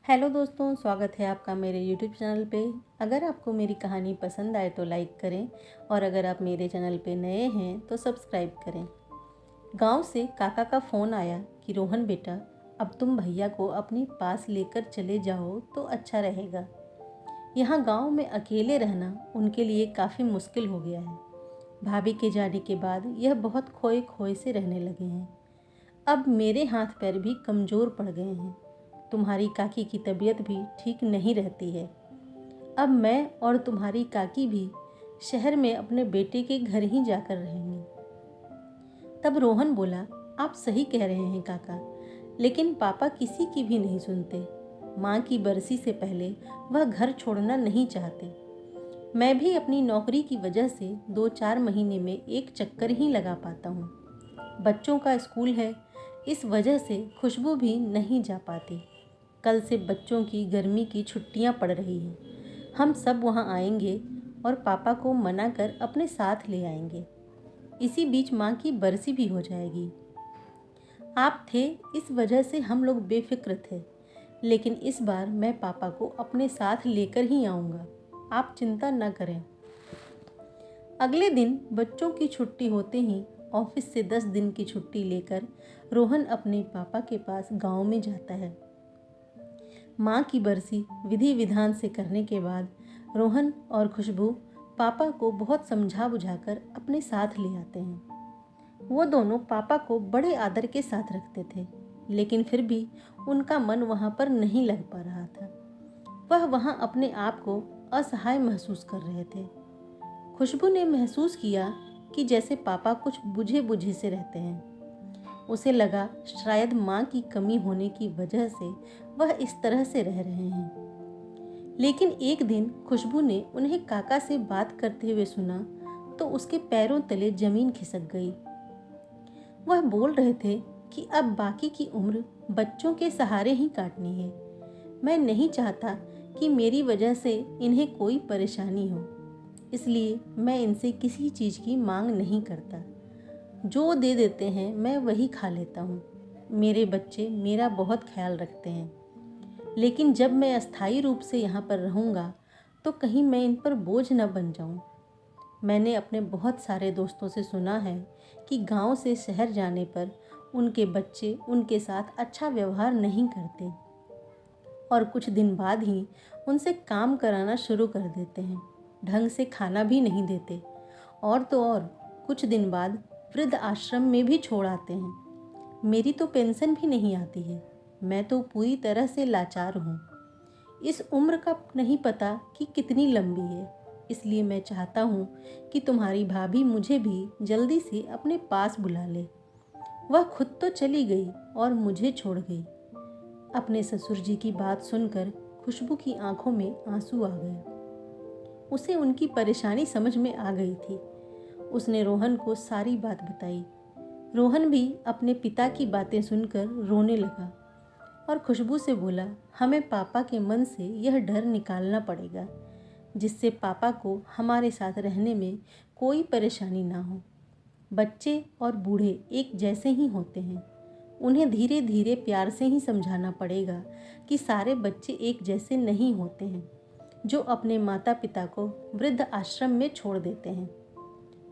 Hello दोस्तों, स्वागत है आपका मेरे यूट्यूब चैनल पे। अगर आपको मेरी कहानी पसंद आए तो लाइक करें और अगर आप मेरे चैनल पे नए हैं तो सब्सक्राइब करें। गांव से काका का फ़ोन आया कि रोहन बेटा, अब तुम भैया को अपने पास लेकर चले जाओ तो अच्छा रहेगा। यहाँ गांव में अकेले रहना उनके लिए काफ़ी मुश्किल हो गया है। भाभी के जाने के बाद यह बहुत खोए खोए से रहने लगे हैं। अब मेरे हाथ पैर भी कमज़ोर पड़ गए हैं। तुम्हारी काकी की तबीयत भी ठीक नहीं रहती है। अब मैं और तुम्हारी काकी भी शहर में अपने बेटे के घर ही जाकर रहेंगे। तब रोहन बोला, आप सही कह रहे हैं काका, लेकिन पापा किसी की भी नहीं सुनते। माँ की बरसी से पहले वह घर छोड़ना नहीं चाहते। मैं भी अपनी नौकरी की वजह से 2-4 महीने में एक चक्कर ही लगा पाता हूँ। बच्चों का स्कूल है, इस वजह से खुशबू भी नहीं जा पाती। कल से बच्चों की गर्मी की छुट्टियां पड़ रही हैं। हम सब वहां आएंगे और पापा को मना कर अपने साथ ले आएंगे। इसी बीच माँ की बरसी भी हो जाएगी। आप थे, इस वजह से हम लोग बेफिक्र थे, लेकिन इस बार मैं पापा को अपने साथ लेकर ही आऊँगा। आप चिंता न करें। अगले दिन बच्चों की छुट्टी होते ही ऑफिस से 10 दिन की छुट्टी लेकर रोहन अपने पापा के पास गांव में जाता है। माँ की बरसी विधि विधान से करने के बाद रोहन और खुशबू पापा को बहुत समझा बुझाकर अपने साथ ले आते हैं। वो दोनों पापा को बड़े आदर के साथ रखते थे, लेकिन फिर भी उनका मन वहाँ पर नहीं लग पा रहा था। वह वहाँ अपने आप को असहाय महसूस कर रहे थे। खुशबू ने महसूस किया कि जैसे पापा कुछ बुझे बुझे से रहते हैं। उसे लगा शायद माँ की कमी होने की वजह से वह इस तरह से रह रहे हैं। लेकिन एक दिन खुशबू ने उन्हें काका से बात करते हुए सुना तो उसके पैरों तले जमीन खिसक गई। वह बोल रहे थे कि अब बाकी की उम्र बच्चों के सहारे ही काटनी है। मैं नहीं चाहता कि मेरी वजह से इन्हें कोई परेशानी हो, इसलिए मैं इनसे किसी चीज़ की मांग नहीं करता। जो दे देते हैं मैं वही खा लेता हूँ। मेरे बच्चे मेरा बहुत ख्याल रखते हैं, लेकिन जब मैं अस्थायी रूप से यहाँ पर रहूँगा तो कहीं मैं इन पर बोझ न बन जाऊँ। मैंने अपने बहुत सारे दोस्तों से सुना है कि गांव से शहर जाने पर उनके बच्चे उनके साथ अच्छा व्यवहार नहीं करते और कुछ दिन बाद ही उनसे काम कराना शुरू कर देते हैं, ढंग से खाना भी नहीं देते और तो और कुछ दिन बाद वृद्ध आश्रम में भी छोड़ आते हैं। मेरी तो पेंशन भी नहीं आती है। मैं तो पूरी तरह से लाचार हूँ। इस उम्र का नहीं पता कि कितनी लंबी है, इसलिए मैं चाहता हूँ कि तुम्हारी भाभी मुझे भी जल्दी से अपने पास बुला ले। वह खुद तो चली गई और मुझे छोड़ गई। अपने ससुर जी की बात सुनकर खुशबू की आंखों में आंसू आ गए। उसे उनकी परेशानी समझ में आ गई थी। उसने रोहन को सारी बात बताई। रोहन भी अपने पिता की बातें सुनकर रोने लगा और खुशबू से बोला, हमें पापा के मन से यह डर निकालना पड़ेगा, जिससे पापा को हमारे साथ रहने में कोई परेशानी ना हो। बच्चे और बूढ़े एक जैसे ही होते हैं। उन्हें धीरे धीरे प्यार से ही समझाना पड़ेगा कि सारे बच्चे एक जैसे नहीं होते हैं, जो अपने माता पिता को वृद्ध आश्रम में छोड़ देते हैं।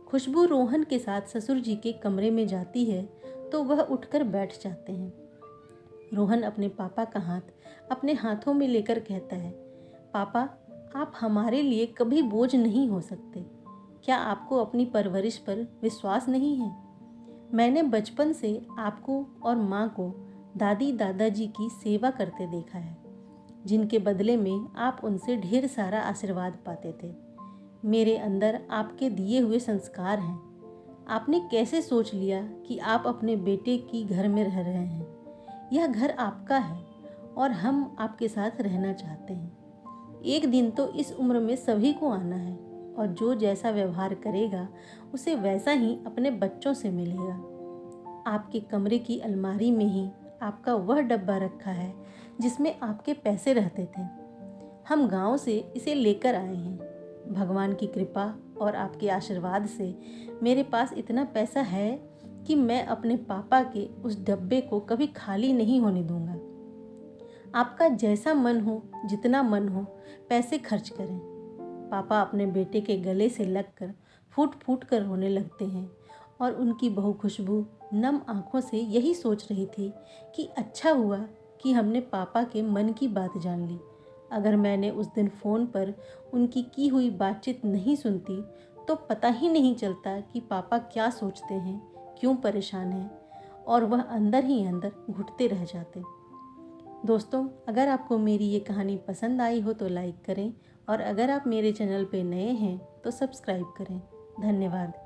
खुशबू रोहन के साथ ससुर जी के कमरे में जाती है तो वह उठकर बैठ जाते हैं। रोहन अपने पापा का हाथ अपने हाथों में लेकर कहता है, पापा, आप हमारे लिए कभी बोझ नहीं हो सकते। क्या आपको अपनी परवरिश पर विश्वास नहीं है? मैंने बचपन से आपको और माँ को दादी दादाजी की सेवा करते देखा है, जिनके बदले में आप उनसे ढेर सारा आशीर्वाद पाते थे। मेरे अंदर आपके दिए हुए संस्कार हैं। आपने कैसे सोच लिया कि आप अपने बेटे की घर में रह रहे हैं? यह घर आपका है और हम आपके साथ रहना चाहते हैं। एक दिन तो इस उम्र में सभी को आना है और जो जैसा व्यवहार करेगा उसे वैसा ही अपने बच्चों से मिलेगा। आपके कमरे की अलमारी में ही आपका वह डब्बा रखा है जिसमें आपके पैसे रहते थे। हम गांव से इसे लेकर आए हैं। भगवान की कृपा और आपके आशीर्वाद से मेरे पास इतना पैसा है कि मैं अपने पापा के उस डब्बे को कभी खाली नहीं होने दूंगा। आपका जैसा मन हो, जितना मन हो, पैसे खर्च करें। पापा अपने बेटे के गले से लगकर फूट फूट कर रोने लगते हैं और उनकी बहू खुशबू नम आंखों से यही सोच रही थी कि अच्छा हुआ कि हमने पापा के मन की बात जान ली। अगर मैंने उस दिन फ़ोन पर उनकी की हुई बातचीत नहीं सुनती तो पता ही नहीं चलता कि पापा क्या सोचते हैं, क्यों परेशान हैं, और वह अंदर ही अंदर घुटते रह जाते। दोस्तों, अगर आपको मेरी ये कहानी पसंद आई हो तो लाइक करें और अगर आप मेरे चैनल पे नए हैं तो सब्सक्राइब करें। धन्यवाद।